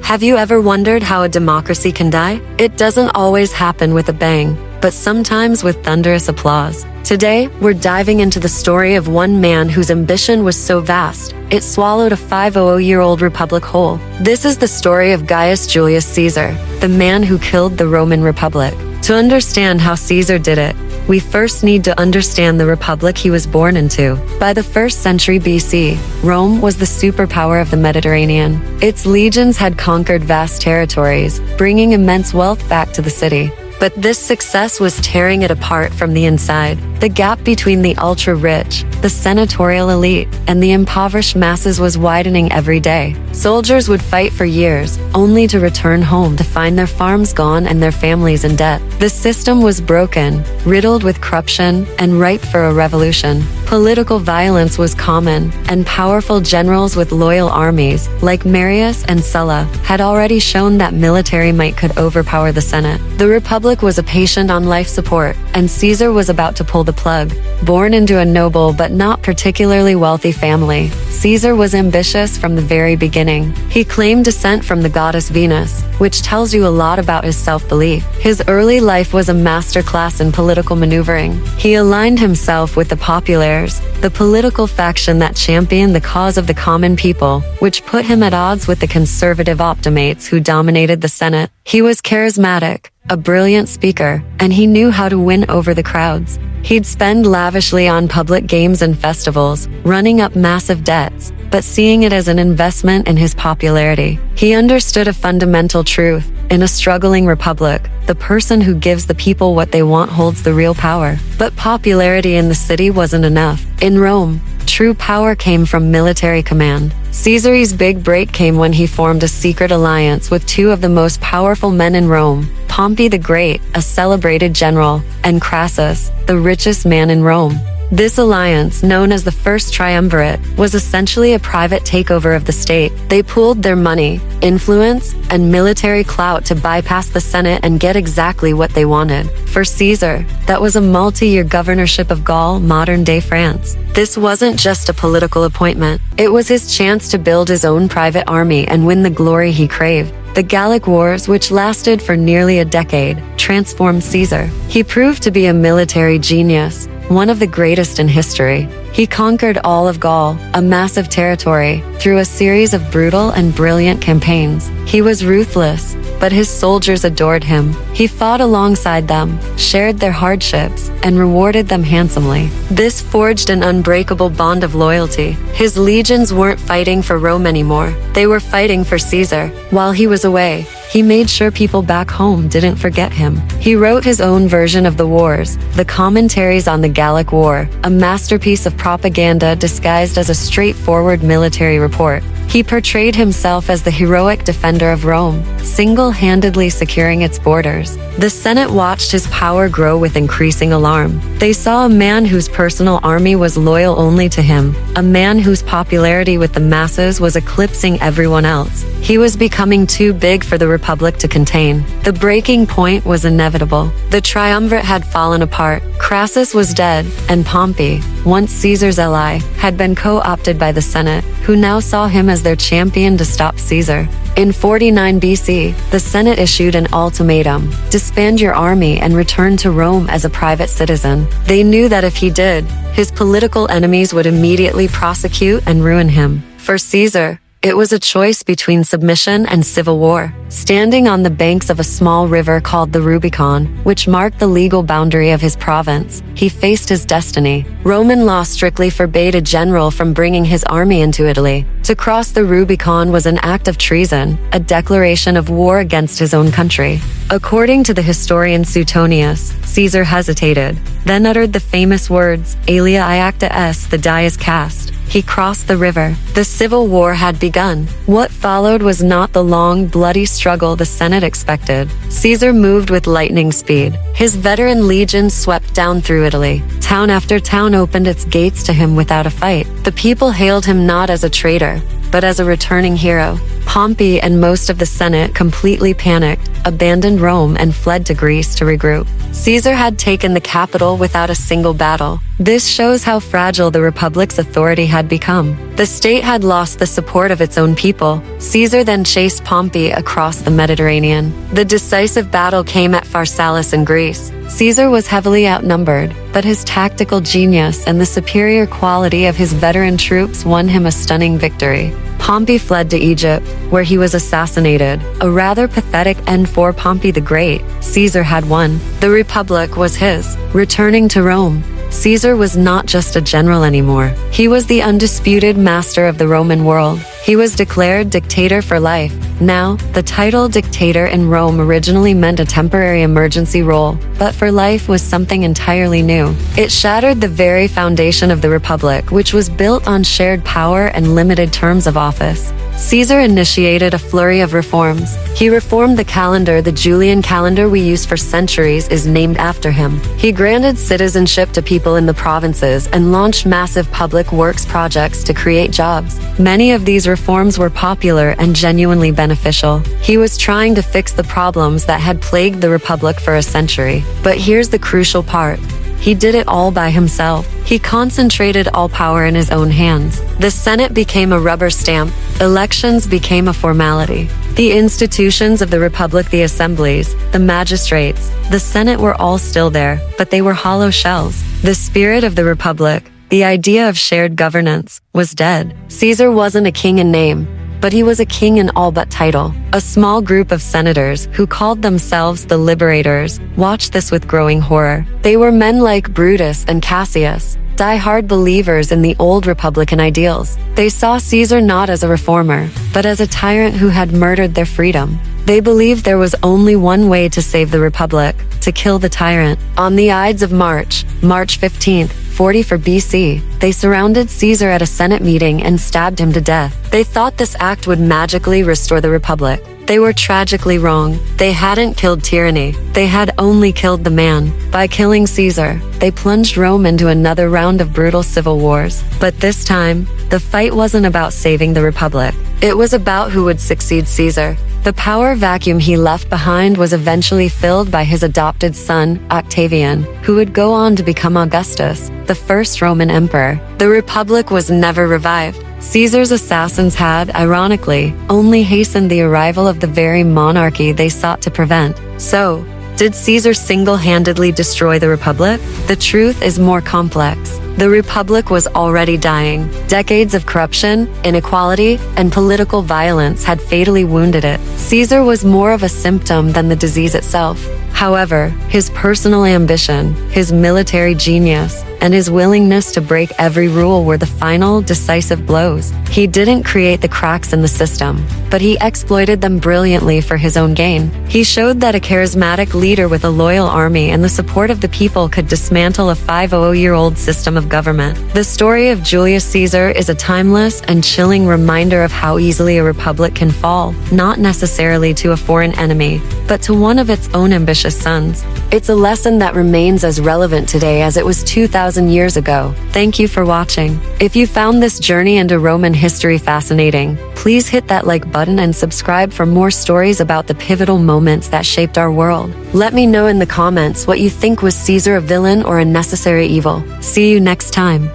Have you ever wondered how a democracy can die? It doesn't always happen with a bang, but sometimes with thunderous applause. Today, we're diving into the story of one man whose ambition was so vast, it swallowed a 500-year-old republic whole. This is the story of Gaius Julius Caesar, the man who killed the Roman Republic. To understand how Caesar did it, we first need to understand the republic he was born into. By the 1st century BC, Rome was the superpower of the Mediterranean. Its legions had conquered vast territories, bringing immense wealth back to the city. But this success was tearing it apart from the inside. The gap between the ultra-rich, the senatorial elite, and the impoverished masses was widening every day. Soldiers would fight for years, only to return home to find their farms gone and their families in debt. The system was broken, riddled with corruption, and ripe for a revolution. Political violence was common, and powerful generals with loyal armies, like Marius and Sulla, had already shown that military might could overpower the Senate. The Republic was a patient on life support, and Caesar was about to pull the plug. Born into a noble but not particularly wealthy family, Caesar was ambitious from the very beginning. He claimed descent from the goddess Venus, which tells you a lot about his self-belief. His early life was a masterclass in political maneuvering. He aligned himself with the populares, the political faction that championed the cause of the common people, which put him at odds with the conservative optimates who dominated the Senate. He was charismatic, a brilliant speaker, and he knew how to win over the crowds. He'd spend lavishly on public games and festivals, running up massive debts, but seeing it as an investment in his popularity. He understood a fundamental truth. In a struggling republic, the person who gives the people what they want holds the real power. But popularity in the city wasn't enough. In Rome, true power came from military command. Caesar's big break came when he formed a secret alliance with two of the most powerful men in Rome, Pompey the Great, a celebrated general, and Crassus, the richest man in Rome. This alliance, known as the First Triumvirate, was essentially a private takeover of the state. They pooled their money, influence, and military clout to bypass the Senate and get exactly what they wanted. For Caesar, that was a multi-year governorship of Gaul, modern-day France. This wasn't just a political appointment. It was his chance to build his own private army and win the glory he craved. The Gallic Wars, which lasted for nearly a decade, transformed Caesar. He proved to be a military genius, one of the greatest in history. He conquered all of Gaul, a massive territory, through a series of brutal and brilliant campaigns. He was ruthless, but his soldiers adored him. He fought alongside them, shared their hardships, and rewarded them handsomely. This forged an unbreakable bond of loyalty. His legions weren't fighting for Rome anymore. They were fighting for Caesar. While he was away, he made sure people back home didn't forget him. He wrote his own version of the wars, the Commentaries on the Gallic War, a masterpiece of propaganda disguised as a straightforward military report. He portrayed himself as the heroic defender of Rome, single-handedly securing its borders. The Senate watched his power grow with increasing alarm. They saw a man whose personal army was loyal only to him, a man whose popularity with the masses was eclipsing everyone else. He was becoming too big for the Republic to contain. The breaking point was inevitable. The triumvirate had fallen apart. Crassus was dead, and Pompey, once Caesar's ally, had been co-opted by the Senate, who now saw him as their champion to stop Caesar. In 49 BC, the Senate issued an ultimatum: disband your army and return to Rome as a private citizen. They knew that if he did, his political enemies would immediately prosecute and ruin him. For Caesar, it was a choice between submission and civil war. Standing on the banks of a small river called the Rubicon, which marked the legal boundary of his province, he faced his destiny. Roman law strictly forbade a general from bringing his army into Italy. To cross the Rubicon was an act of treason, a declaration of war against his own country. According to the historian Suetonius, Caesar hesitated, then uttered the famous words, "Alia iacta est, the die is cast." He crossed the river. The civil war had begun. What followed was not the long, bloody struggle the Senate expected. Caesar moved with lightning speed. His veteran legions swept down through Italy. Town after town opened its gates to him without a fight. The people hailed him not as a traitor, but as a returning hero. Pompey and most of the Senate completely panicked, abandoned Rome, and fled to Greece to regroup. Caesar had taken the capital without a single battle. This shows how fragile the Republic's authority had become. The state had lost the support of its own people. Caesar then chased Pompey across the Mediterranean. The decisive battle came at Pharsalus in Greece. Caesar was heavily outnumbered, but his tactical genius and the superior quality of his veteran troops won him a stunning victory. Pompey fled to Egypt, where he was assassinated, a rather pathetic end for Pompey the Great. Caesar had won. The Republic was his. Returning to Rome, Caesar was not just a general anymore. He was the undisputed master of the Roman world. He was declared dictator for life. Now, the title dictator in Rome originally meant a temporary emergency role, but for life was something entirely new. It shattered the very foundation of the Republic, which was built on shared power and limited terms of office. Caesar initiated a flurry of reforms. He reformed the calendar. The Julian calendar we use for centuries is named after him. He granted citizenship to people in the provinces and launched massive public works projects to create jobs. Many of these reforms were popular and genuinely beneficial. He was trying to fix the problems that had plagued the Republic for a century. But here's the crucial part. He did it all by himself. He concentrated all power in his own hands. The Senate became a rubber stamp. Elections became a formality. The institutions of the Republic, the assemblies, the magistrates, the Senate were all still there, but they were hollow shells. The spirit of the Republic, the idea of shared governance, was dead. Caesar wasn't a king in name, but he was a king in all but title. A small group of senators, who called themselves the Liberators, watched this with growing horror. They were men like Brutus and Cassius, die-hard believers in the old Republican ideals. They saw Caesar not as a reformer, but as a tyrant who had murdered their freedom. They believed there was only one way to save the Republic: to kill the tyrant. On the Ides of March, March 15th, 44 BC, they surrounded Caesar at a Senate meeting and stabbed him to death. They thought this act would magically restore the Republic. They were tragically wrong. They hadn't killed tyranny. They had only killed the man. By killing Caesar, they plunged Rome into another round of brutal civil wars. But this time, the fight wasn't about saving the Republic. It was about who would succeed Caesar. The power vacuum he left behind was eventually filled by his adopted son, Octavian, who would go on to become Augustus, the first Roman emperor. The Republic was never revived. Caesar's assassins had, ironically, only hastened the arrival of the very monarchy they sought to prevent. So, did Caesar single-handedly destroy the Republic? The truth is more complex. The Republic was already dying. Decades of corruption, inequality, and political violence had fatally wounded it. Caesar was more of a symptom than the disease itself. However, his personal ambition, his military genius, and his willingness to break every rule were the final, decisive blows. He didn't create the cracks in the system, but he exploited them brilliantly for his own gain. He showed that a charismatic leader with a loyal army and the support of the people could dismantle a 500-year-old system of government. The story of Julius Caesar is a timeless and chilling reminder of how easily a republic can fall, not necessarily to a foreign enemy, but to one of its own ambitious sons. It's a lesson that remains as relevant today as it was 2,000 years ago. Thank you for watching. If you found this journey into Roman history fascinating, please hit that like button and subscribe for more stories about the pivotal moments that shaped our world. Let me know in the comments what you think. Was Caesar a villain or a necessary evil? See you next time.